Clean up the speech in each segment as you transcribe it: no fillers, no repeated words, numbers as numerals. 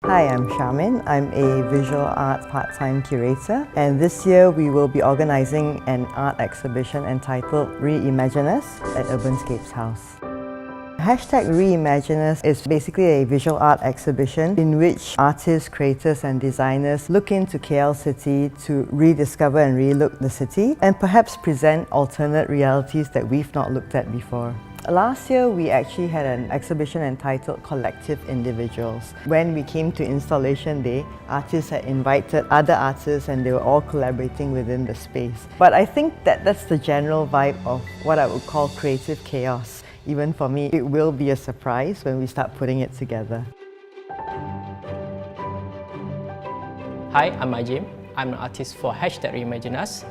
Hi, I'm Sharmin. I'm a visual art part-time curator, and this year we will be organising an art exhibition entitled Reimagine Us at Urbanscapes House. Hashtag Reimagine Us is basically a visual art exhibition in which artists, creators and designers look into KL City to rediscover and relook the city and perhaps present alternate realities that we've not looked at before. Last year, we actually had an exhibition entitled Collective Individuals. When we came to installation day, artists had invited other artists and they were all collaborating within the space. But I think that's the general vibe of what I would call creative chaos. Even for me, it will be a surprise when we start putting it together. Hi, I'm Ajim. I'm an artist for Hashtag Reimagine Us.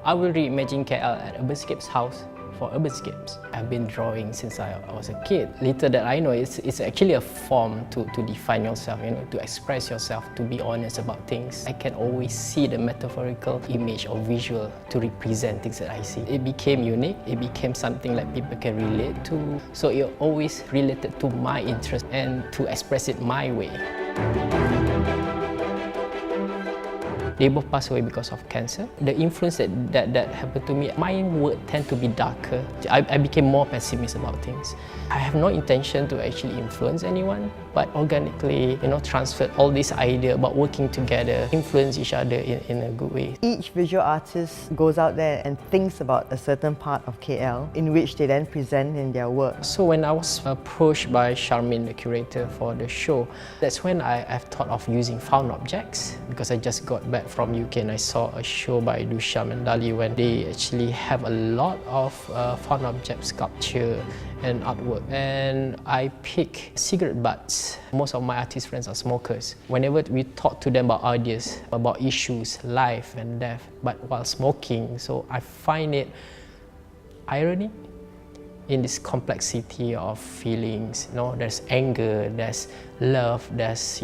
I will reimagine KL at Urbanscapes House for Urbanscapes. I've been drawing since I was a kid. Little that I know, it's actually a form to define yourself, to express yourself, to be honest about things. I can always see the metaphorical image or visual to represent things that I see. It became unique, it became something that people can relate to. So it always related to my interest and to express it my way. They both passed away because of cancer. The influence that happened to me, my work tend to be darker. I became more pessimist about things. I have no intention to actually influence anyone, but organically, transfer all this idea about working together, influence each other in a good way. Each visual artist goes out there and thinks about a certain part of KL in which they then present in their work. So when I was approached by Sharmin, the curator for the show, that's when I've thought of using found objects, because I just got back from UK and I saw a show by Dusham and Dali when they actually have a lot of found object sculpture and artwork. And I pick cigarette butts. Most of my artist friends are smokers. Whenever we talk to them about ideas, about issues, life and death, but while smoking, so I find it irony in this complexity of feelings. There's anger, there's love, there's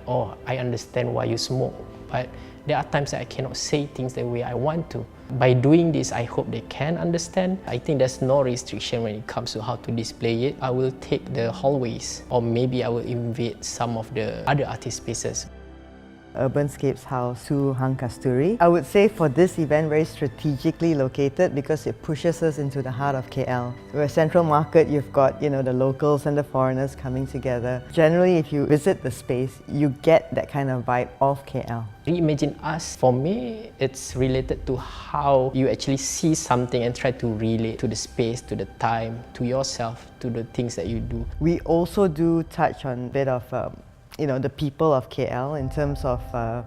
oh, I understand why you smoke, but there are times that I cannot say things the way I want to. By doing this, I hope they can understand. I think there's no restriction when it comes to how to display it. I will take the hallways, or maybe I will invade some of the other artist spaces. Urbanscapes House to Hang Kasturi. I would say for this event, very strategically located because it pushes us into the heart of KL. We're a central market, you've got the locals and the foreigners coming together. Generally, if you visit the space, you get that kind of vibe of KL. Reimagine Us, for me, it's related to how you actually see something and try to relate to the space, to the time, to yourself, to the things that you do. We also do touch on a bit of the people of KL in terms of, I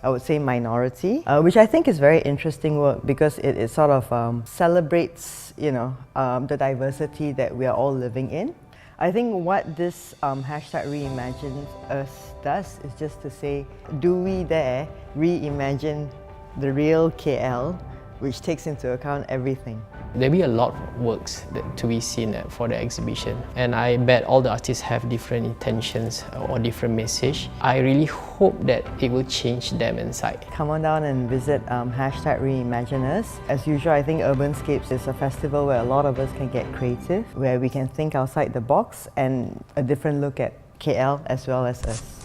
would say, minority, which I think is very interesting work because it sort of celebrates, the diversity that we are all living in. I think what this hashtag Reimagine Us does is just to say, do we dare reimagine the real KL, which takes into account everything. There'll be a lot of works to be seen for the exhibition, and I bet all the artists have different intentions or different message. I really hope that it will change them inside. Come on down and visit hashtag Reimagine Us. As usual, I think Urbanscapes is a festival where a lot of us can get creative, where we can think outside the box and a different look at KL as well as us.